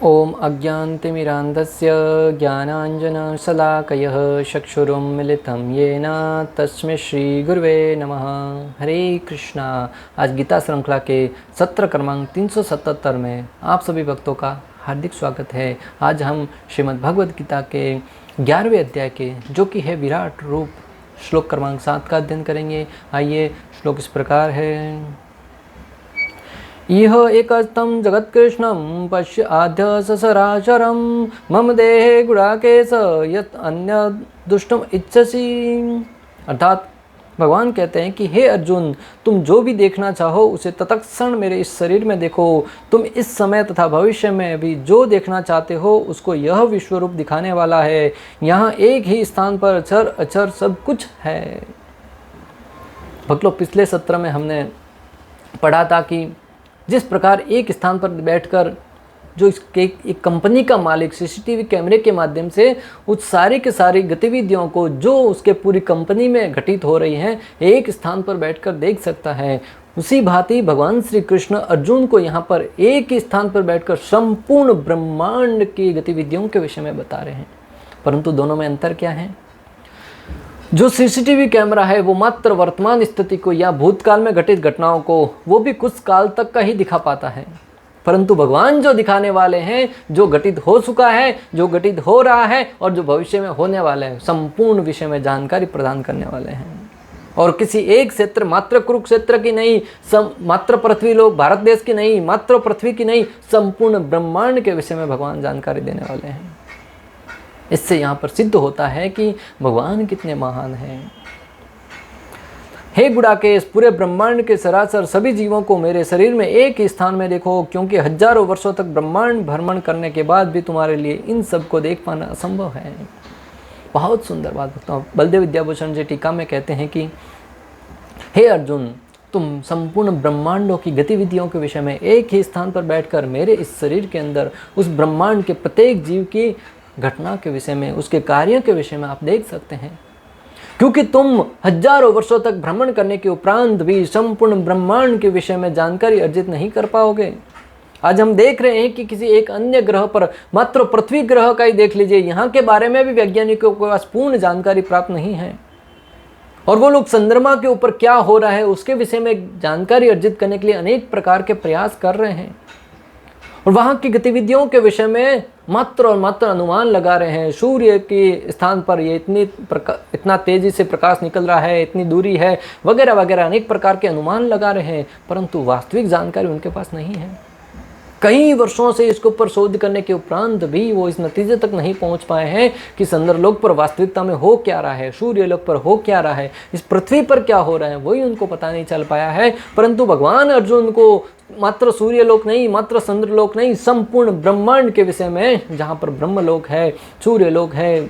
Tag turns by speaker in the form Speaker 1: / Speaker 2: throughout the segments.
Speaker 1: ओम अज्ञानतिमिरान्धस्य ज्ञानाञ्जनशलाकयः चक्षुरुन्मिलितं येन तस्मै श्रीगुरुवे नमः। हरे कृष्णा। आज गीता श्रृंखला के सत्र क्रमांक 377 में आप सभी भक्तों का हार्दिक स्वागत है। आज हम श्रीमद् भगवद गीता के 11वें अध्याय के जो कि है विराट रूप श्लोक क्रमांक 7 का अध्ययन करेंगे। आइए, श्लोक इस प्रकार है। इह एकस्तं जगत्कृष्णं पश्य आद्य ससराचरं मम देहे गुणाकेश यत् अन्य दुष्टम इच्छसि। अर्थात भगवान कहते हैं कि हे अर्जुन, तुम जो भी देखना चाहो उसे तत्क्षण मेरे इस शरीर में देखो। तुम इस समय तथा भविष्य में भी जो देखना चाहते हो उसको यह विश्व रूप दिखाने वाला है। यहाँ एक ही स्थान पर अचर अचर सब कुछ है। भक्तों, पिछले सत्र में हमने पढ़ा था कि जिस प्रकार एक स्थान पर बैठकर जो इसके एक कंपनी का मालिक सीसीटीवी कैमरे के माध्यम से उस सारी के सारी गतिविधियों को जो उसके पूरी कंपनी में घटित हो रही हैं एक स्थान पर बैठकर देख सकता है, उसी भांति भगवान श्री कृष्ण अर्जुन को यहाँ पर एक ही स्थान पर बैठकर संपूर्ण ब्रह्मांड की गतिविधियों के विषय में बता रहे हैं। परंतु दोनों में अंतर क्या है? जो सीसीटीवी कैमरा है वो मात्र वर्तमान स्थिति को या भूतकाल में घटित घटनाओं को वो भी कुछ काल तक का ही दिखा पाता है, परंतु भगवान जो दिखाने वाले हैं जो घटित हो चुका है, जो घटित हो रहा है और जो भविष्य में होने वाला है, संपूर्ण विषय में जानकारी प्रदान करने वाले हैं। और किसी एक क्षेत्र, मात्र कुरुक्षेत्र की नहीं, मात्र पृथ्वी लोक भारत देश की नहीं, मात्र पृथ्वी की नहीं, संपूर्ण ब्रह्मांड के विषय में भगवान जानकारी देने वाले हैं। इससे यहाँ पर सिद्ध होता है कि भगवान कितने महान हैं। हे गुड़ाकेश, पूरे ब्रह्मांड के सरासर सभी जीवों को मेरे शरीर में एक ही स्थान में देखो, क्योंकि हजारों वर्षों तक ब्रह्मांड भ्रमण करने के बाद भी तुम्हारे लिए इन सब को देख पाना असंभव है। बहुत सुंदर बात बताऊँ। बलदेव विद्याभूषण जी टीका में कहते हैं कि हे अर्जुन, तुम संपूर्ण ब्रह्मांडों की गतिविधियों के विषय में एक ही स्थान पर बैठकर मेरे इस शरीर के अंदर उस ब्रह्मांड के प्रत्येक जीव की घटना के विषय में, उसके कार्यों के विषय में आप देख सकते हैं, क्योंकि तुम हजारों वर्षों तक भ्रमण करने के उपरांत भी संपूर्ण ब्रह्मांड के विषय में जानकारी अर्जित नहीं कर पाओगे। आज हम देख रहे हैं कि किसी एक अन्य ग्रह पर, मात्र पृथ्वी ग्रह का ही देख लीजिए, यहाँ के बारे में भी वैज्ञानिकों के पास पूर्ण जानकारी प्राप्त नहीं है, और वो लोग चंद्रमा के ऊपर क्या हो रहा है उसके विषय में जानकारी अर्जित करने के लिए अनेक प्रकार के प्रयास कर रहे हैं, और वहाँ की गतिविधियों के विषय में मात्र और मात्र अनुमान लगा रहे हैं। सूर्य के स्थान पर ये इतना तेजी से प्रकाश निकल रहा है, इतनी दूरी है, वगैरह वगैरह अनेक प्रकार के अनुमान लगा रहे हैं, परंतु वास्तविक जानकारी उनके पास नहीं है। कई वर्षों से इसके ऊपर शोध करने के उपरांत भी वो इस नतीजे तक नहीं पहुंच पाए हैं कि चंद्रलोक पर वास्तविकता में हो क्या रहा है, सूर्यलोक पर हो क्या रहा है, इस पृथ्वी पर क्या हो रहा है, वही उनको पता नहीं चल पाया है। परंतु भगवान अर्जुन को मात्र सूर्यलोक नहीं, मात्र चंद्रलोक नहीं, संपूर्ण ब्रह्मांड के विषय में, जहाँ पर ब्रह्मलोक है, सूर्यलोक है,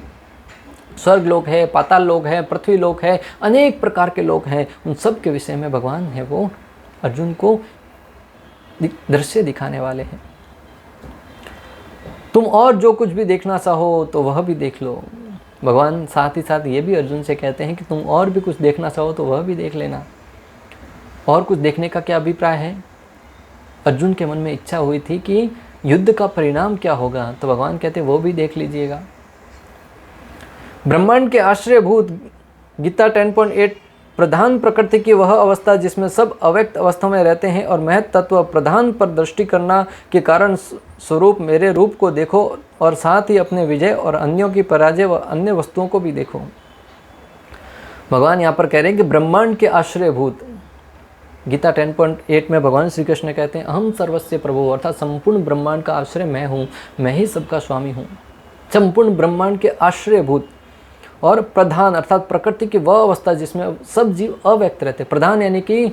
Speaker 1: स्वर्गलोक है, पाताल लोक है, पृथ्वी लोक है, अनेक प्रकार के लोक हैं, उन सब के विषय में भगवान है वो अर्जुन को दृश्य दिखाने वाले हैं। तुम और जो कुछ भी देखना चाहो तो वह भी देख लो। भगवान साथ ही साथ ये भी अर्जुन से कहते हैं कि तुम और भी कुछ देखना चाहो तो वह भी देख लेना। और कुछ देखने का क्या अभिप्राय है? अर्जुन के मन में इच्छा हुई थी कि युद्ध का परिणाम क्या होगा, तो भगवान कहते वो भी देख लीजिएगा। ब्रह्मांड के आश्रयभूत गीता 10.8 प्रधान प्रकृति की वह अवस्था जिसमें सब अव्यक्त अवस्था में रहते हैं और महत तत्व प्रधान पर दृष्टि करना के कारण स्वरूप मेरे रूप को देखो, और साथ ही अपने विजय और अन्यों की पराजय व अन्य वस्तुओं को भी देखो। भगवान यहाँ पर कह रहे हैं कि ब्रह्मांड के आश्रयभूत, गीता 10.8 में भगवान श्री कृष्ण कहते हैं अहम सर्वस्य प्रभु, अर्थात संपूर्ण ब्रह्मांड का आश्रय मैं हूँ, मैं ही सबका स्वामी हूँ। संपूर्ण ब्रह्मांड के आश्रयभूत और प्रधान अर्थात प्रकृति की वह अवस्था जिसमें सब जीव अव्यक्त रहते। प्रधान यानी कि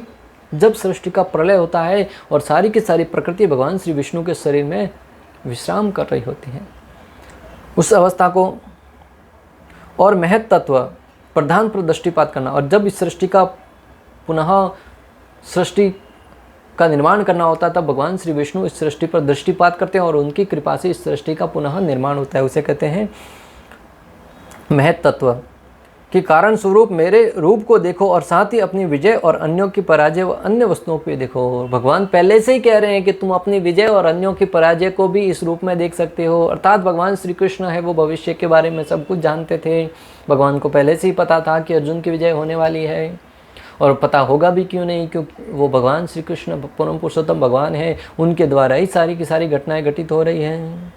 Speaker 1: जब सृष्टि का प्रलय होता है और सारी की सारी प्रकृति भगवान श्री विष्णु के शरीर में विश्राम कर रही होती है, उस अवस्था को, और महत तत्व प्रधान पर दृष्टिपात करना, और जब इस सृष्टि का पुनः सृष्टि का निर्माण करना होता है तब भगवान श्री विष्णु इस सृष्टि पर दृष्टिपात करते हैं और उनकी कृपा से इस सृष्टि का पुनः निर्माण होता है। उसे कहते हैं महत तत्व। कि कारण स्वरूप मेरे रूप को देखो और साथ ही अपनी विजय और अन्यों की पराजय व अन्य वस्तुओं पे देखो। भगवान पहले से ही कह रहे हैं कि तुम अपनी विजय और अन्यों की पराजय को भी इस रूप में देख सकते हो। अर्थात भगवान श्री कृष्ण है वो भविष्य के बारे में सब कुछ जानते थे। भगवान को पहले से ही पता था कि अर्जुन की विजय होने वाली है, और पता होगा भी क्यों नहीं, क्योंकि वो भगवान श्री कृष्ण परम पुरुषोत्तम भगवान है, उनके द्वारा ही सारी की सारी घटनाएं घटित हो रही हैं।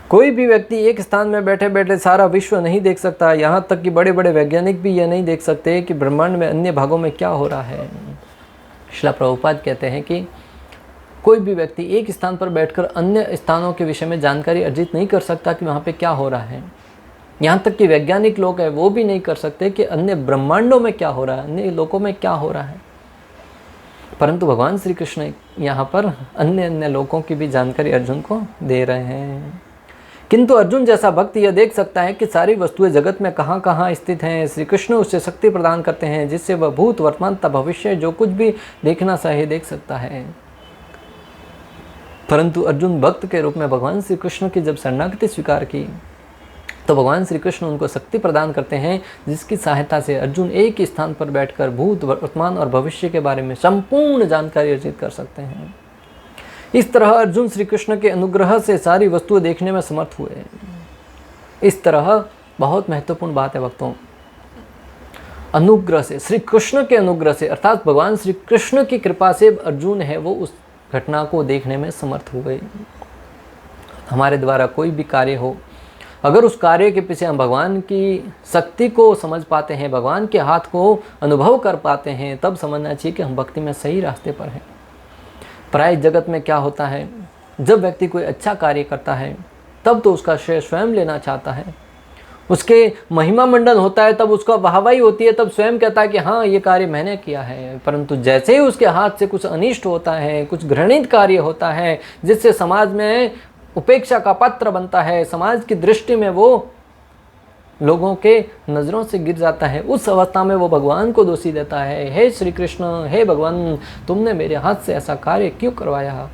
Speaker 1: कोई भी व्यक्ति एक स्थान में बैठे बैठे सारा विश्व नहीं देख सकता। यहाँ तक कि बड़े बड़े वैज्ञानिक भी यह नहीं देख सकते कि ब्रह्मांड में अन्य भागों में क्या हो रहा है। श्रील प्रभुपाद कहते हैं कि कोई भी व्यक्ति एक स्थान पर बैठकर अन्य स्थानों के विषय में जानकारी अर्जित नहीं कर सकता कि वहाँ पे क्या हो रहा है। यहाँ तक कि वैज्ञानिक लोग हैं वो भी नहीं कर सकते कि अन्य ब्रह्मांडों में क्या हो रहा है, अन्य लोकों में क्या हो रहा है। परंतु भगवान श्री कृष्ण यहाँ पर अन्य लोकों की भी जानकारी अर्जुन को दे रहे हैं। किंतु अर्जुन जैसा भक्त यह देख सकता है कि सारी वस्तुएं जगत में कहाँ कहाँ स्थित हैं। श्री कृष्ण उसे शक्ति प्रदान करते हैं जिससे वह भूत वर्तमान तथा भविष्य जो कुछ भी देखना चाहे देख सकता है। परंतु अर्जुन भक्त के रूप में भगवान श्री कृष्ण की जब शरणागति स्वीकार की तो भगवान श्री कृष्ण उनको शक्ति प्रदान करते हैं जिसकी सहायता से अर्जुन एक ही स्थान पर बैठकर भूत वर्तमान और भविष्य के बारे में संपूर्ण जानकारी अर्जित कर सकते हैं। इस तरह अर्जुन श्री कृष्ण के अनुग्रह से सारी वस्तुएं देखने में समर्थ हुए। इस तरह बहुत महत्वपूर्ण बात है भक्तों, अनुग्रह से, श्री कृष्ण के अनुग्रह से अर्थात भगवान श्री कृष्ण की कृपा से अर्जुन है वो उस घटना को देखने में समर्थ हुए। हमारे द्वारा कोई भी कार्य हो, अगर उस कार्य के पीछे हम भगवान की शक्ति को समझ पाते हैं, भगवान के हाथ को अनुभव कर पाते हैं, तब समझना चाहिए कि हम भक्ति में सही रास्ते पर हैं। प्राय जगत में क्या होता है, जब व्यक्ति कोई अच्छा कार्य करता है तब तो उसका श्रेय स्वयं लेना चाहता है, उसके महिमा मंडन होता है तब उसका वाहवाही होती है, तब स्वयं कहता है कि हाँ ये कार्य मैंने किया है। परंतु जैसे ही उसके हाथ से कुछ अनिष्ट होता है, कुछ घृणित कार्य होता है जिससे समाज में उपेक्षा का पात्र बनता है, समाज की दृष्टि में वो लोगों के नज़रों से गिर जाता है, उस अवस्था में वो भगवान को दोषी देता है, हे श्री कृष्ण, हे भगवान, तुमने मेरे हाथ से ऐसा कार्य क्यों करवाया,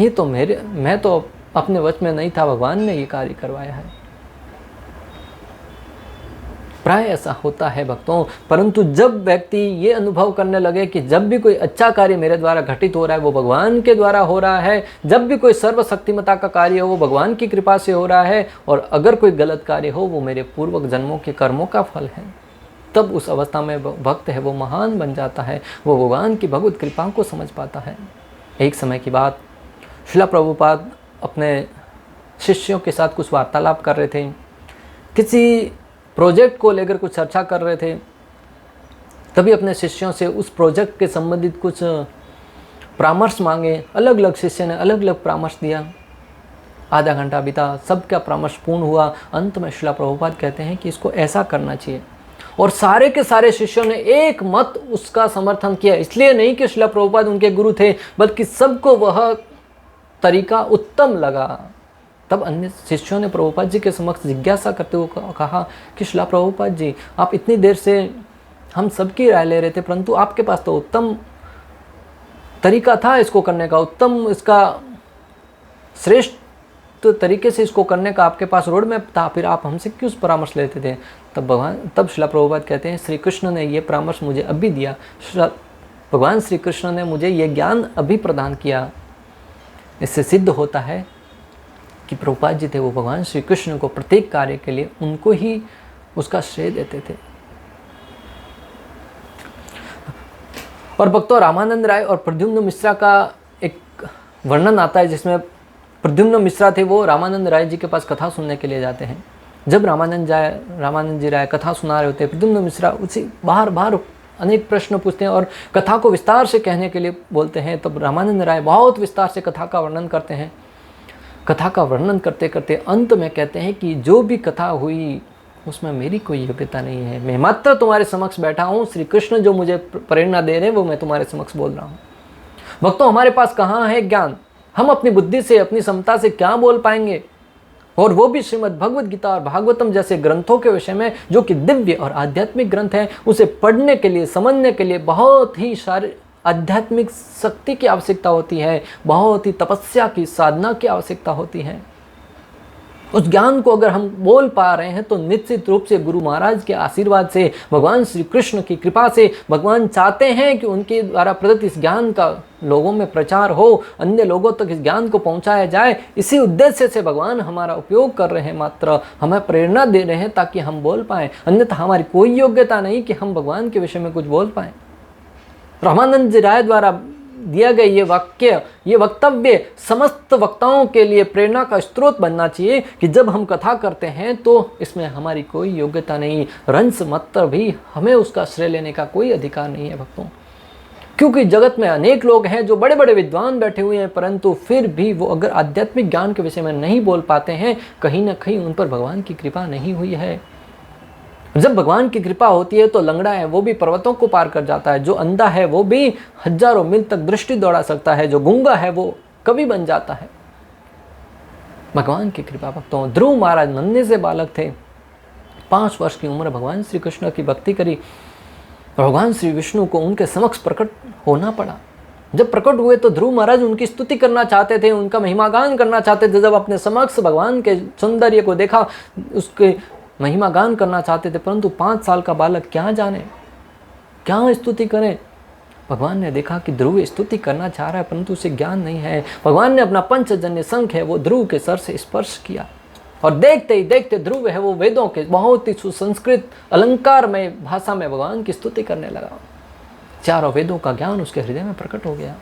Speaker 1: ये तो मैं तो अपने वश में नहीं था, भगवान ने ये कार्य करवाया है। प्राय ऐसा होता है भक्तों। परंतु जब व्यक्ति ये अनुभव करने लगे कि जब भी कोई अच्छा कार्य मेरे द्वारा घटित हो रहा है वो भगवान के द्वारा हो रहा है, जब भी कोई सर्वशक्तिमता का कार्य हो वो भगवान की कृपा से हो रहा है, और अगर कोई गलत कार्य हो वो मेरे पूर्वक जन्मों के कर्मों का फल है, तब उस अवस्था में भक्त है वो महान बन जाता है, वो भगवान की भगवत कृपा को समझ पाता है। एक समय की बात, श्रील प्रभुपाद अपने शिष्यों के साथ कुछ वार्तालाप कर रहे थे, किसी प्रोजेक्ट को लेकर कुछ चर्चा कर रहे थे। तभी अपने शिष्यों से उस प्रोजेक्ट के संबंधित कुछ परामर्श मांगे। अलग अलग शिष्य ने अलग अलग परामर्श दिया। आधा घंटा बीता, सबका परामर्श पूर्ण हुआ। अंत में श्रील प्रभुपाद कहते हैं कि इसको ऐसा करना चाहिए, और सारे के सारे शिष्यों ने एक मत उसका समर्थन किया। इसलिए नहीं कि श्रील प्रभुपाद उनके गुरु थे, बल्कि सबको वह तरीका उत्तम लगा। तब अन्य शिष्यों ने प्रभुपाद जी के समक्ष जिज्ञासा करते हुए कहा कि श्रील प्रभुपाद जी, आप इतनी देर से हम सबकी राय ले रहे थे, परंतु आपके पास तो उत्तम तरीका था इसको करने का, उत्तम इसका श्रेष्ठ तरीके से इसको करने का आपके पास रोड मैप था, फिर आप हमसे क्यों परामर्श लेते थे। तब श्रील प्रभुपाद कहते हैं, श्री कृष्ण ने ये परामर्श मुझे अभी दिया, भगवान श्री कृष्ण ने मुझे ये ज्ञान अभी प्रदान किया। इससे सिद्ध होता है कि प्रभुपाद जी थे वो भगवान श्री कृष्ण को प्रत्येक कार्य के लिए उनको ही उसका श्रेय देते थे। और भक्तों, रामानंद राय और प्रद्युम्न मिश्रा का एक वर्णन आता है जिसमें प्रद्युम्न मिश्रा थे वो रामानंद राय जी के पास कथा सुनने के लिए जाते हैं। जब रामानंद जी राय कथा सुना रहे होते हैं, प्रद्युम्न मिश्रा उसी बार बार अनेक प्रश्न पूछते हैं और कथा को विस्तार से कहने के लिए बोलते हैं। तब रामानंद राय बहुत विस्तार से कथा का वर्णन करते हैं। कथा का वर्णन करते करते अंत में कहते हैं कि जो भी कथा हुई उसमें मेरी कोई योग्यता नहीं है, मैं मात्र तुम्हारे समक्ष बैठा हूँ, श्री कृष्ण जो मुझे प्रेरणा दे रहे हैं वो मैं तुम्हारे समक्ष बोल रहा हूँ। भक्तों, हमारे पास कहाँ है ज्ञान, हम अपनी बुद्धि से अपनी क्षमता से क्या बोल पाएंगे, और वो भी श्रीमद् भगवद गीता और भागवतम जैसे ग्रंथों के विषय में जो कि दिव्य और आध्यात्मिक ग्रंथ हैं, उसे पढ़ने के लिए, समझने के लिए बहुत ही सारे आध्यात्मिक शक्ति की आवश्यकता होती है, बहुत ही तपस्या की, साधना की आवश्यकता होती है। उस ज्ञान को अगर हम बोल पा रहे हैं तो निश्चित रूप से गुरु महाराज के आशीर्वाद से, भगवान श्री कृष्ण की कृपा से, भगवान चाहते हैं कि उनके द्वारा प्रदत्त इस ज्ञान का लोगों में प्रचार हो, अन्य लोगों तक इस ज्ञान को पहुंचाया जाए। इसी उद्देश्य से भगवान हमारा उपयोग कर रहे हैं, मात्र हमें प्रेरणा दे रहे हैं ताकि हम बोल पाएँ। अन्यथा हमारी कोई योग्यता नहीं कि हम भगवान के विषय में कुछ बोल पाएँ। रामानंद जी राय द्वारा दिया गया ये वाक्य, ये वक्तव्य समस्त वक्ताओं के लिए प्रेरणा का स्रोत बनना चाहिए कि जब हम कथा करते हैं तो इसमें हमारी कोई योग्यता नहीं, रंस मात्र भी हमें उसका श्रेय लेने का कोई अधिकार नहीं है भक्तों। क्योंकि जगत में अनेक लोग हैं जो बड़े बड़े विद्वान बैठे हुए हैं, परंतु फिर भी वो अगर आध्यात्मिक ज्ञान के विषय में नहीं बोल पाते हैं, कहीं ना कहीं उन पर भगवान की कृपा नहीं हुई है। जब भगवान की कृपा होती है तो लंगड़ा है वो भी पर्वतों को पार कर जाता है, जो अंधा है वो भी हजारों मील तक दृष्टि दौड़ा सकता है, जो गूंगा है वो कवि बन जाता है। भगवान की कृपा भक्तों। ध्रुव महाराज नन्हे से बालक थे, 5 वर्ष की उम्र, भगवान श्री कृष्ण की भक्ति करी। भगवान श्री विष्णु को उनके समक्ष प्रकट होना पड़ा। जब प्रकट हुए तो ध्रुव महाराज उनकी स्तुति करना चाहते थे, उनका महिमागान करना चाहते थे। जब अपने समक्ष भगवान के सौंदर्य को देखा, उसके महिमा गान करना चाहते थे, परंतु 5 साल का बालक क्या जाने, क्या स्तुति करें। भगवान ने देखा कि ध्रुव स्तुति करना चाह रहा है परंतु उसे ज्ञान नहीं है। भगवान ने अपना पंचजन्य शंख है वो ध्रुव के सर से स्पर्श किया और देखते ही देखते ध्रुव है वो वेदों के बहुत ही सुसंस्कृत अलंकारमय भाषा में भगवान की स्तुति करने लगा। 4 वेदों का ज्ञान उसके हृदय में प्रकट हो गया।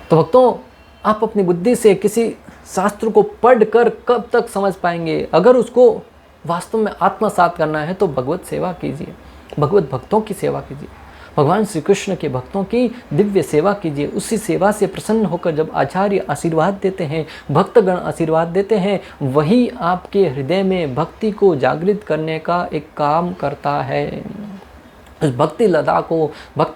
Speaker 1: तो भक्तों, आप अपनी बुद्धि से किसी शास्त्र को पढ़कर कब तक समझ पाएंगे? अगर उसको वास्तव में आत्मसात करना है तो भगवत सेवा कीजिए, भगवत भक्तों की सेवा कीजिए, भगवान श्री कृष्ण के भक्तों की दिव्य सेवा कीजिए। उसी सेवा से प्रसन्न होकर जब आचार्य आशीर्वाद देते हैं, भक्तगण आशीर्वाद देते हैं, वही आपके हृदय में भक्ति को जागृत करने का एक काम करता है। उस भक्ति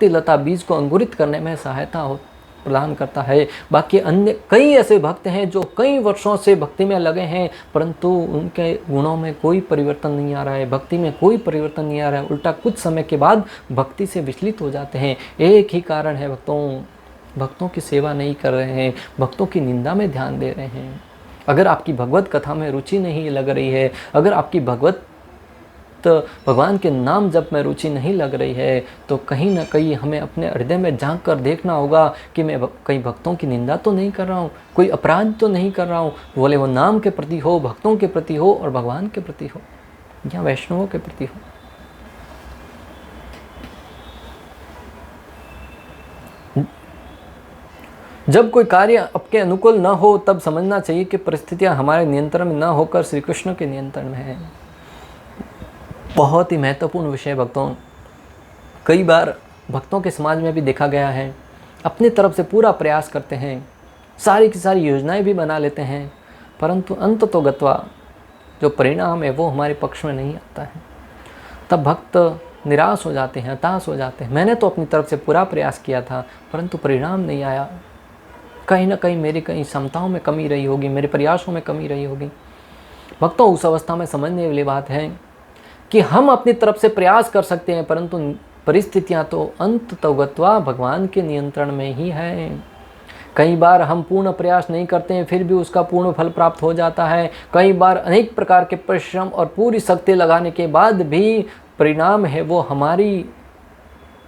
Speaker 1: लता बीज को अंकुरित करने में सहायता प्रदान करता है। बाकी अन्य कई ऐसे भक्त हैं जो कई वर्षों से भक्ति में लगे हैं परंतु उनके गुणों में कोई परिवर्तन नहीं आ रहा है, भक्ति में कोई परिवर्तन नहीं आ रहा है, उल्टा कुछ समय के बाद भक्ति से विचलित हो जाते हैं। एक ही कारण है भक्तों की सेवा नहीं कर रहे हैं, भक्तों की निंदा में ध्यान दे रहे हैं। अगर आपकी भगवत कथा में रुचि नहीं लग रही है, अगर आपकी भगवान के नाम जप में रुचि नहीं लग रही है, तो कहीं ना कहीं हमें अपने हृदय में झांक कर देखना होगा कि मैं कई भक्तों की निंदा तो नहीं कर रहा हूँ, कोई अपराध तो नहीं कर रहा हूँ, बोले वो नाम के प्रति हो, भक्तों के प्रति हो और भगवान के प्रति हो या वैष्णवों के प्रति हो। जब कोई कार्य आपके अनुकूल न हो तब समझना चाहिए कि परिस्थितियाँ हमारे नियंत्रण में न होकर श्री कृष्ण के नियंत्रण में है। बहुत ही महत्वपूर्ण विषय भक्तों। कई बार भक्तों के समाज में भी देखा गया है, अपनी तरफ से पूरा प्रयास करते हैं, सारी की सारी योजनाएं भी बना लेते हैं, परंतु अंततोगत्वा जो परिणाम है वो हमारे पक्ष में नहीं आता है। तब भक्त निराश हो जाते हैं, हताश हो जाते हैं। मैंने तो अपनी तरफ से पूरा प्रयास किया था परंतु परिणाम नहीं आया, कहीं ना कहीं मेरी कहीं क्षमताओं में कमी रही होगी, मेरे प्रयासों में कमी रही होगी। भक्तों, उस अवस्था में समझने वाली बात है कि हम अपनी तरफ से प्रयास कर सकते हैं परंतु परिस्थितियां तो अंततोगत्वा भगवान के नियंत्रण में ही है। कई बार हम पूर्ण प्रयास नहीं करते हैं फिर भी उसका पूर्ण फल प्राप्त हो जाता है। कई बार अनेक प्रकार के परिश्रम और पूरी शक्ति लगाने के बाद भी परिणाम है वो हमारी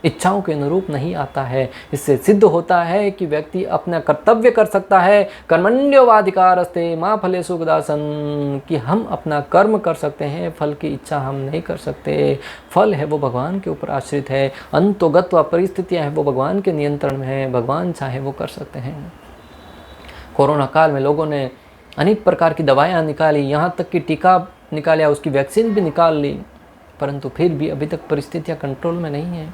Speaker 1: इच्छाओं के अनुरूप नहीं आता है। इससे सिद्ध होता है कि व्यक्ति अपना कर्तव्य कर सकता है, कर्मण्येवाधिकारस्ते मा फलेषु कदाचन, कि हम अपना कर्म कर सकते हैं, फल की इच्छा हम नहीं कर सकते। फल है वो भगवान के ऊपर आश्रित है, अंतोगत्वा परिस्थितियाँ हैं वो भगवान के नियंत्रण में है, भगवान चाहे वो कर सकते हैं। कोरोना काल में लोगों ने अनेक प्रकार की दवाइयाँ निकाली, यहाँ तक कि टीका निकाला, उसकी वैक्सीन भी निकाल ली, परंतु फिर भी अभी तक परिस्थितियाँ कंट्रोल में नहीं है।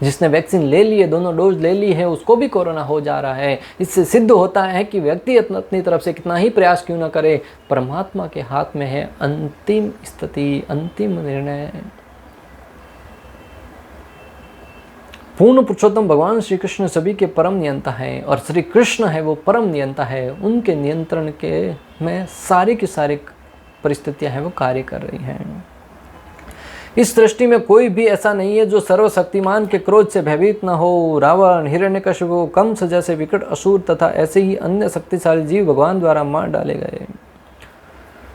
Speaker 1: जिसने वैक्सीन ले ली है, दोनों डोज ले ली है, उसको भी कोरोना हो जा रहा है। इससे सिद्ध होता है कि व्यक्ति अपनी तरफ से कितना ही प्रयास क्यों न करे, परमात्मा के हाथ में है अंतिम स्थिति, अंतिम निर्णय। पूर्ण पुरुषोत्तम भगवान श्री कृष्ण सभी के परम नियंता है और श्री कृष्ण है वो परम नियंता है। उनके नियंत्रण के में सारी की सारी परिस्थितियां हैं वो कार्य कर रही हैं। इस सृष्टि में कोई भी ऐसा नहीं है जो सर्वशक्तिमान के क्रोध से भयभीत न हो। रावण, हिरण्यकशिपु, कंस जैसे विकट असुर तथा ऐसे ही अन्य शक्तिशाली जीव भगवान द्वारा मार डाले गए।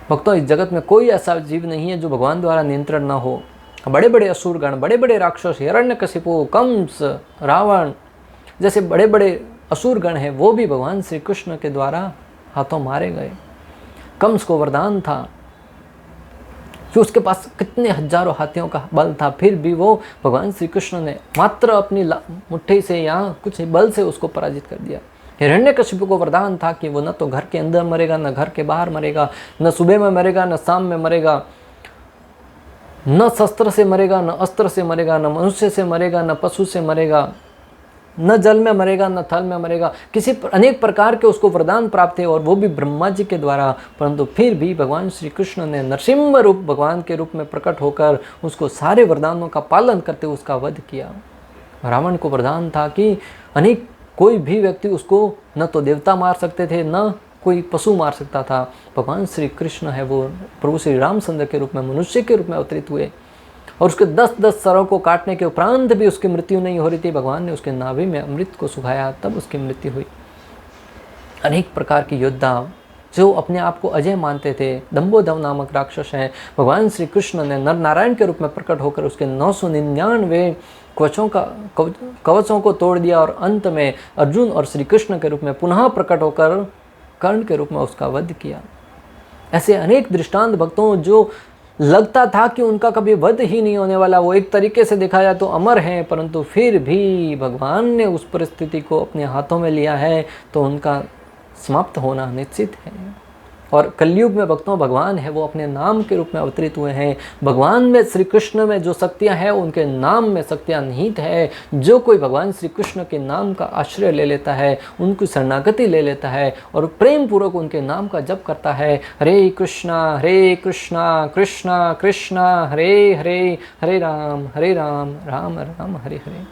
Speaker 1: भक्तों, इस जगत में कोई ऐसा जीव नहीं है जो भगवान द्वारा नियंत्रण न हो। बड़े बड़े असुरगण, बड़े बड़े राक्षस, हिरण्यकशिपु, कंस, रावण जैसे बड़े बड़े असुरगण हैं, वो भी भगवान श्री कृष्ण के द्वारा हाथों मारे गए। कंस को वरदान था कि उसके पास कितने हजारों हाथियों का बल था, फिर भी वो भगवान श्री कृष्ण ने मात्र अपनी मुट्ठी से या कुछ बल से उसको पराजित कर दिया। हिरण्यकशिपु को वरदान था कि वो न तो घर के अंदर मरेगा, न घर के बाहर मरेगा, न सुबह में मरेगा, न शाम में मरेगा, न शस्त्र से मरेगा, न अस्त्र से मरेगा, न मनुष्य से मरेगा, न पशु से मरेगा, न जल में मरेगा, न थल में मरेगा। अनेक प्रकार के उसको वरदान प्राप्त थे, और वो भी ब्रह्मा जी के द्वारा। परंतु फिर भी भगवान श्री कृष्ण ने नरसिंह रूप भगवान के रूप में प्रकट होकर उसको सारे वरदानों का पालन करते उसका वध किया। रावण को वरदान था कि अनेक कोई भी व्यक्ति उसको न तो देवता मार सकते थे, न कोई पशु मार सकता था। भगवान श्री कृष्ण है वो प्रभु श्री रामचंद्र के रूप में मनुष्य के रूप में अवतरित हुए, और उसके 10-10 सरों को काटने के उपरांत भी उसकी मृत्यु नहीं हो रही थी। भगवान ने उसके नाभि में अमृत को सुखाया, तब उसकी मृत्यु हुई। अनेक प्रकार के योद्धा जो अपने आप को अजय मानते थे, दंभोदर नामक राक्षस हैं, भगवान श्री कृष्ण ने नर नारायण के रूप में प्रकट होकर उसके 999 कवचों को तोड़ दिया, और अंत में अर्जुन और श्री कृष्ण के रूप में पुनः प्रकट होकर कर्ण के रूप में उसका वध किया। ऐसे अनेक दृष्टांत भक्तों जो लगता था कि उनका कभी वध ही नहीं होने वाला, वो एक तरीके से देखा जाए तो अमर हैं, परंतु फिर भी भगवान ने उस परिस्थिति को अपने हाथों में लिया है, तो उनका समाप्त होना निश्चित है। और कलयुग में भक्तों भगवान है वो अपने नाम के रूप में अवतरित हुए हैं। भगवान में श्री कृष्ण में जो शक्तियाँ हैं उनके नाम में शक्तियाँ निहित है। जो कोई भगवान श्री कृष्ण के नाम का आश्रय ले लेता है, उनकी शरणागति ले लेता है और प्रेम पूर्वक उनके नाम का जप करता है, हरे कृष्णा कृष्णा कृष्णा हरे हरे, हरे राम राम राम हरे हरे,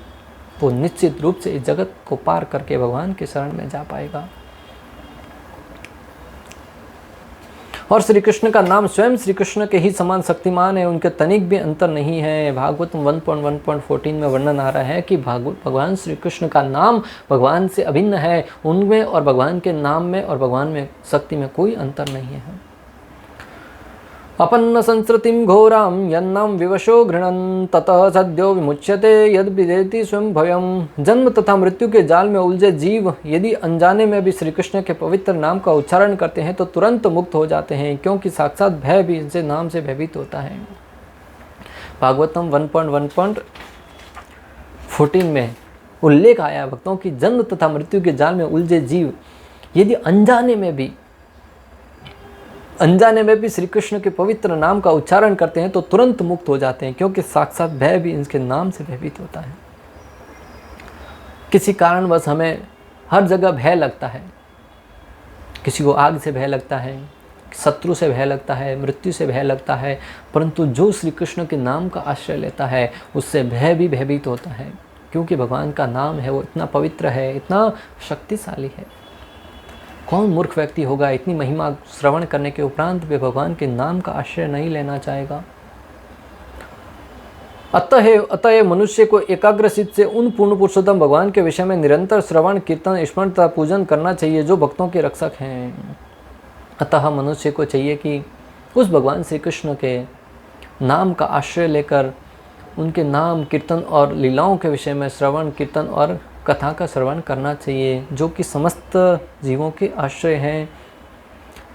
Speaker 1: वो निश्चित रूप से इस जगत को पार करके भगवान के शरण में जा पाएगा। और श्री कृष्ण का नाम स्वयं श्री कृष्ण के ही समान शक्तिमान है, उनके तनिक भी अंतर नहीं है। भागवत 1.1.14 में वर्णन आ रहा है कि भगवान श्री कृष्ण का नाम भगवान से अभिन्न है, उनमें और भगवान के नाम में और भगवान में शक्ति में कोई अंतर नहीं है। अपन्न संस्कृतिं घोराम यन्नाम विवशो घृणन् ततः सद्यो विमुच्यते यद विदेति स्वयं भयम्। जन्म तथा मृत्यु के जाल में उलझे जीव यदि अनजाने में भी श्री कृष्ण के पवित्र नाम का उच्चारण करते हैं तो तुरंत मुक्त हो जाते हैं, क्योंकि साक्षात भय भी इनसे नाम से भयभीत होता है। भागवतम 1.1.14 में उल्लेख आया भक्तों की जन्म तथा मृत्यु के जाल में उलझे जीव यदि अनजाने में भी श्री कृष्ण के पवित्र नाम का उच्चारण करते हैं तो तुरंत मुक्त हो जाते हैं, क्योंकि साक्षात भय भी इनके नाम से भयभीत होता है। किसी कारणवश हमें हर जगह भय लगता है, किसी को आग से भय लगता है, शत्रु से भय लगता है, मृत्यु से भय लगता है, परंतु जो श्री कृष्ण के नाम का आश्रय लेता है उससे भय भी भयभीत होता है, क्योंकि भगवान का नाम है वो इतना पवित्र है, इतना शक्तिशाली है। कौन मूर्ख व्यक्ति होगा इतनी महिमा श्रवण करने के उपरांत भी भगवान के नाम का आश्रय नहीं लेना चाहेगा। अतः मनुष्य को एकाग्रचित से उन पूर्ण पुरुषोत्तम भगवान के विषय में निरंतर श्रवण कीर्तन स्मरण तथा पूजन करना चाहिए जो भक्तों के रक्षक हैं। अतः मनुष्य को चाहिए कि उस भगवान श्री कृष्ण के नाम का आश्रय लेकर उनके नाम कीर्तन और लीलाओं के विषय में श्रवण कीर्तन और कथा का श्रवण करना चाहिए, जो कि समस्त जीवों के आश्रय हैं।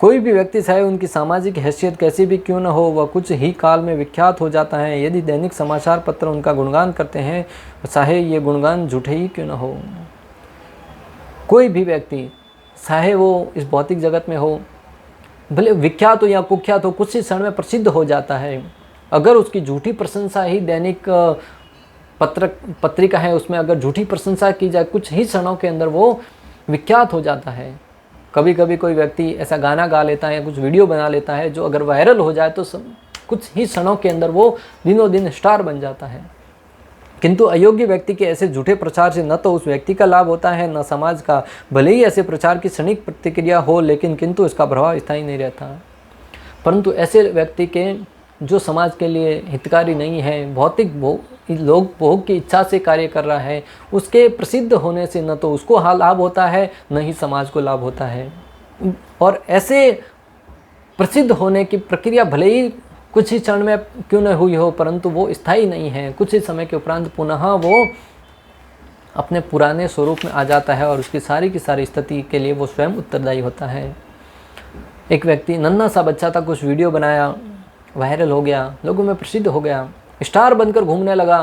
Speaker 1: कोई भी व्यक्ति चाहे उनकी सामाजिक हैसियत कैसी भी क्यों न हो, वह कुछ ही काल में विख्यात हो जाता है। यदि दैनिक समाचार पत्र उनका गुणगान करते हैं, चाहे ये गुणगान झूठे ही क्यों न हो। कोई भी व्यक्ति चाहे वो इस भौतिक जगत में हो, भले विख्यात हो या कुख्यात हो, कुछ ही क्षण में प्रसिद्ध हो जाता है। अगर उसकी झूठी प्रशंसा ही दैनिक पत्रिका है उसमें अगर झूठी प्रशंसा की जाए, कुछ ही क्षणों के अंदर वो विख्यात हो जाता है। कभी कभी कोई व्यक्ति ऐसा गाना गा लेता है या कुछ वीडियो बना लेता है जो अगर वायरल हो जाए तो कुछ ही क्षणों के अंदर वो दिनों दिन स्टार बन जाता है। किंतु अयोग्य व्यक्ति के ऐसे झूठे प्रचार से न तो उस व्यक्ति का लाभ होता है न समाज का। भले ही ऐसे प्रचार की क्षणिक प्रतिक्रिया हो, लेकिन किंतु इसका प्रभाव स्थायी नहीं रहता। परंतु ऐसे व्यक्ति के जो समाज के लिए हितकारी नहीं है, भौतिक भोग की इच्छा से कार्य कर रहा है, उसके प्रसिद्ध होने से न तो उसको लाभ होता है न ही समाज को लाभ होता है। और ऐसे प्रसिद्ध होने की प्रक्रिया भले ही कुछ ही क्षण में क्यों न हुई हो, परंतु वो स्थायी नहीं है। कुछ ही समय के उपरांत पुनः वो अपने पुराने स्वरूप में आ जाता है और उसकी सारी की सारी स्थिति के लिए वो स्वयं उत्तरदायी होता है। एक व्यक्ति, नन्हा सा बच्चा था, कुछ वीडियो बनाया, वायरल हो गया, लोगों में प्रसिद्ध हो गया, स्टार बनकर घूमने लगा,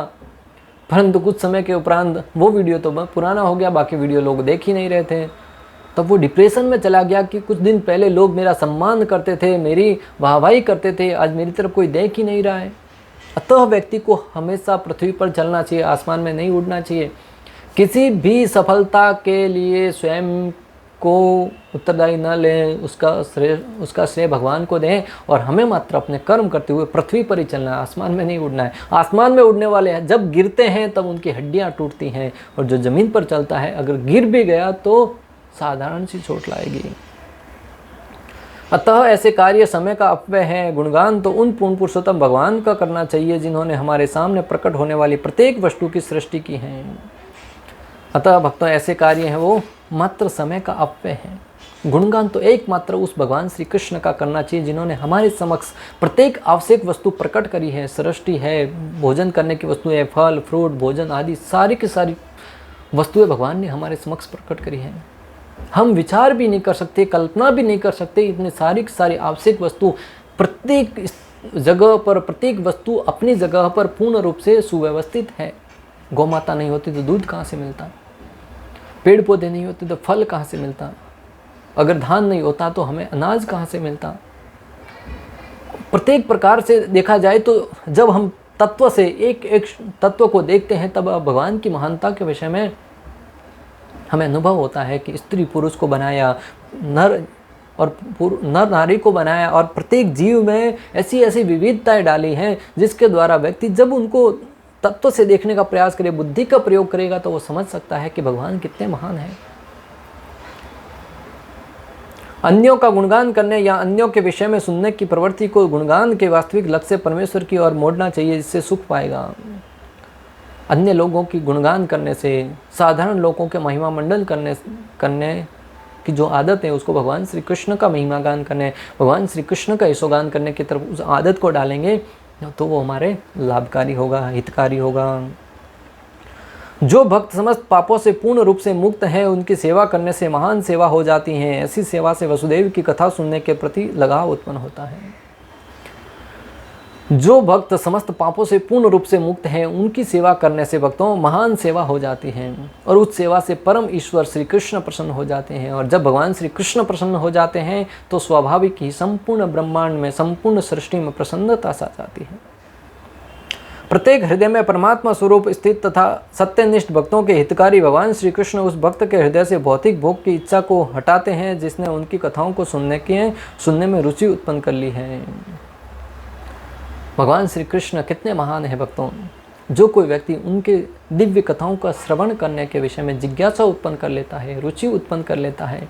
Speaker 1: परंतु कुछ समय के उपरांत वो वीडियो तो पुराना हो गया, बाकी वीडियो लोग देख ही नहीं रहे थे। तब वो डिप्रेशन में चला गया कि कुछ दिन पहले लोग मेरा सम्मान करते थे, मेरी वाहवाही करते थे, आज मेरी तरफ कोई देख ही नहीं रहा है। अतः व्यक्ति को हमेशा पृथ्वी पर चलना चाहिए, आसमान में नहीं उड़ना चाहिए। किसी भी सफलता के लिए स्वयं को उत्तरदायी न लें, उसका श्रेय भगवान को दें और हमें मात्र अपने कर्म करते हुए पृथ्वी पर ही चलना है, आसमान में नहीं उड़ना है। आसमान में उड़ने वाले हैं जब गिरते हैं तब उनकी हड्डियां टूटती हैं, और जो ज़मीन पर चलता है अगर गिर भी गया तो साधारण सी चोट लाएगी। अतः ऐसे कार्य समय का अपव्यय है। गुणगान तो उन पूर्ण पुरुषोत्तम भगवान का करना चाहिए जिन्होंने हमारे सामने प्रकट होने वाली प्रत्येक वस्तु की सृष्टि की है। अतः भक्तों, ऐसे कार्य हैं वो मात्र समय का अपव्यय है। गुणगान तो एकमात्र उस भगवान श्री कृष्ण का करना चाहिए जिन्होंने हमारे समक्ष प्रत्येक आवश्यक वस्तु प्रकट करी है। सृष्टि है, भोजन करने की वस्तुएं, फल फ्रूट भोजन आदि सारी की सारी वस्तुएं भगवान ने हमारे समक्ष प्रकट करी है। हम विचार भी नहीं कर सकते, कल्पना भी नहीं कर सकते, इतनी सारी की सारी आवश्यक वस्तु प्रत्येक जगह पर, प्रत्येक वस्तु अपनी जगह पर पूर्ण रूप से सुव्यवस्थित है। गौ माता नहीं होती तो दूध कहाँ से मिलता, पेड़ पौधे नहीं होते तो फल कहाँ से मिलता, अगर धान नहीं होता तो हमें अनाज कहाँ से मिलता। प्रत्येक प्रकार से देखा जाए तो जब हम तत्व से एक एक तत्व को देखते हैं तब भगवान की महानता के विषय में हमें अनुभव होता है कि स्त्री पुरुष को बनाया, नर नारी को बनाया और प्रत्येक जीव में ऐसी ऐसी विविधताएं डाली हैं जिसके द्वारा व्यक्ति जब उनको तत्व से देखने का प्रयास करे, बुद्धि का प्रयोग करेगा तो वो समझ सकता है कि भगवान कितने महान हैं। अन्यों का गुणगान करने या अन्यों के विषय में सुनने की प्रवृत्ति को गुणगान के वास्तविक लक्ष्य परमेश्वर की ओर मोड़ना चाहिए, जिससे सुख पाएगा। अन्य लोगों की गुणगान करने से, साधारण लोगों के महिमा मंडन करने की जो आदत है उसको भगवान श्री कृष्ण का महिमा गान करने, भगवान श्री कृष्ण का यशोगान करने की तरफ उस आदत को डालेंगे तो वो हमारे लाभकारी होगा, हितकारी होगा। जो भक्त समस्त पापों से पूर्ण रूप से मुक्त हैं, उनकी सेवा करने से महान सेवा हो जाती है। ऐसी सेवा से वसुदेव की कथा सुनने के प्रति लगाव उत्पन्न होता है। जो भक्त समस्त पापों से पूर्ण रूप से मुक्त हैं, उनकी सेवा करने से भक्तों महान सेवा हो जाती है और उस सेवा से परम ईश्वर श्री कृष्ण प्रसन्न हो जाते हैं। और जब भगवान श्री कृष्ण प्रसन्न हो जाते हैं तो स्वाभाविक ही संपूर्ण ब्रह्मांड में, संपूर्ण सृष्टि में प्रसन्नता सा जाती है। प्रत्येक हृदय में परमात्मा स्वरूप स्थित तथा सत्यनिष्ठ भक्तों के हितकारी भगवान श्री कृष्ण उस भक्त के हृदय से भौतिक भोग की इच्छा को हटाते हैं जिसने उनकी कथाओं को सुनने में रुचि उत्पन्न कर ली है। भगवान श्री कृष्ण कितने महान हैं भक्तों। जो कोई व्यक्ति उनके दिव्य कथाओं का श्रवण करने के विषय में जिज्ञासा उत्पन्न कर लेता है, रुचि उत्पन्न कर लेता है,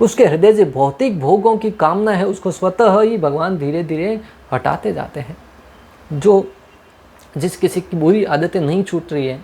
Speaker 1: उसके हृदय से भौतिक भोगों की कामना है उसको स्वतः ही भगवान धीरे धीरे हटाते जाते हैं। जिस किसी की बुरी आदतें नहीं छूट रही है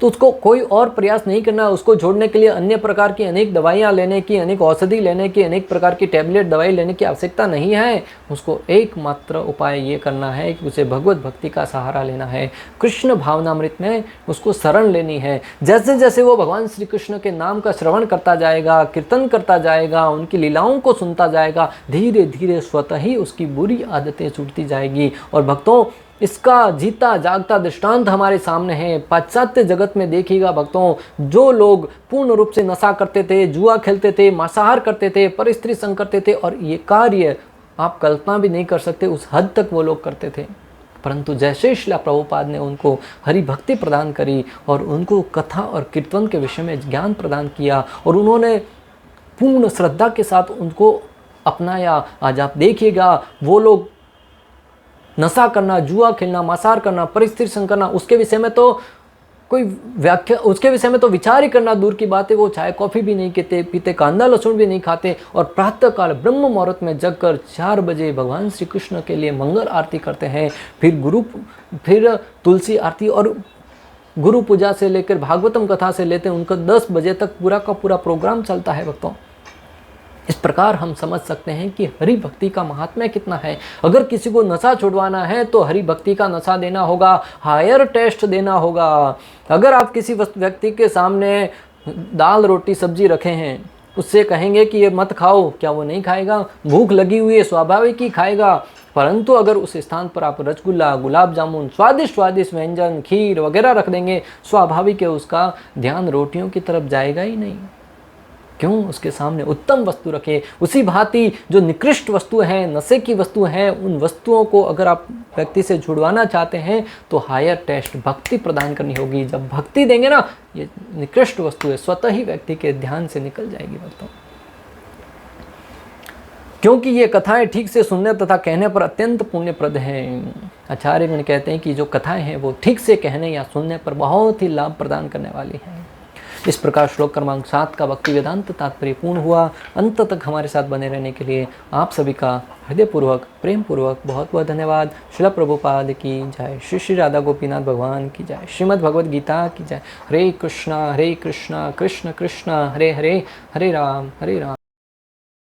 Speaker 1: तो उसको कोई और प्रयास नहीं करना, उसको छोड़ने के लिए अन्य प्रकार की अनेक दवाइयाँ लेने की, अनेक औषधि लेने की, अनेक प्रकार की टैबलेट दवाई लेने की आवश्यकता नहीं है। उसको एकमात्र उपाय ये करना है कि उसे भगवत भक्ति का सहारा लेना है, कृष्ण भावनामृत में उसको शरण लेनी है। जैसे जैसे वो भगवान श्री कृष्ण के नाम का श्रवण करता जाएगा, कीर्तन करता जाएगा, उनकी लीलाओं को सुनता जाएगा, धीरे धीरे स्वतः ही उसकी बुरी आदतें छूटती जाएगी। और भक्तों, इसका जीता जागता दृष्टांत हमारे सामने है। पाश्चात्य जगत में देखिएगा भक्तों, जो लोग पूर्ण रूप से नशा करते थे, जुआ खेलते थे, मांसाहार करते थे, परस्त्री संग करते थे, और ये कार्य आप कल्पना भी नहीं कर सकते उस हद तक वो लोग करते थे। परंतु जैसे श्रील प्रभुपाद ने उनको हरि भक्ति प्रदान करी और उनको कथा और कीर्तन के विषय में ज्ञान प्रदान किया और उन्होंने पूर्ण श्रद्धा के साथ उनको अपनाया, आज आप देखिएगा वो लोग नशा करना, जुआ खेलना, मांसाहार करना, परिस्थिति संग करना, उसके विषय में तो कोई व्याख्या, उसके विषय में तो विचार ही करना दूर की बात है। वो चाय कॉफ़ी भी नहीं पीते, कांदा लहसुन भी नहीं खाते और प्रातःकाल ब्रह्म मुहूर्त में जगकर 4 बजे भगवान श्री कृष्ण के लिए मंगल आरती करते हैं, फिर तुलसी आरती और गुरु पूजा से लेकर भागवतम कथा से लेते हैं उनका 10 बजे तक पूरा का पूरा प्रोग्राम चलता है भक्तों। इस प्रकार हम समझ सकते हैं कि हरि भक्ति का महात्म्य कितना है। अगर किसी को नशा छुड़वाना है तो हरि भक्ति का नशा देना होगा, हायर टेस्ट देना होगा। अगर आप किसी व्यक्ति के सामने दाल रोटी सब्जी रखे हैं, उससे कहेंगे कि ये मत खाओ, क्या वो नहीं खाएगा? भूख लगी हुई है, स्वाभाविक ही खाएगा। परंतु अगर उस स्थान पर आप रसगुल्ला, गुलाब जामुन, स्वादिष्ट स्वादिष्ट व्यंजन, खीर वगैरह रख देंगे, स्वाभाविक है उसका ध्यान रोटियों की तरफ जाएगा ही नहीं। क्यों? उसके सामने उत्तम वस्तु रखे। उसी भांति जो निकृष्ट वस्तु हैं, नशे की वस्तु हैं, उन वस्तुओं को अगर आप व्यक्ति से छुड़वाना चाहते हैं तो हायर टेस्ट भक्ति प्रदान करनी होगी। जब भक्ति देंगे ना, ये निकृष्ट वस्तु है, स्वतः ही व्यक्ति के ध्यान से निकल जाएगी भक्तों। क्योंकि ये कथाएं ठीक से सुनने तथा कहने पर अत्यंत पुण्यप्रद हैं। आचार्यगण कहते हैं कि जो कथाएं हैं वो ठीक से कहने या सुनने पर बहुत ही लाभ प्रदान करने वाली हैं। इस प्रकार श्लोक क्रमांक 7 का भक्ति वेदांत तात्पर्य पूर्ण हुआ। अंत तक हमारे साथ बने रहने के लिए आप सभी का हृदयपूर्वक, प्रेम पूर्वक बहुत बहुत धन्यवाद। श्रील प्रभुपाद की जय, श्री श्री राधा गोपीनाथ भगवान की जय, श्रीमद् भगवद गीता की जय। हरे कृष्णा कृष्ण कृष्ण हरे हरे, हरे राम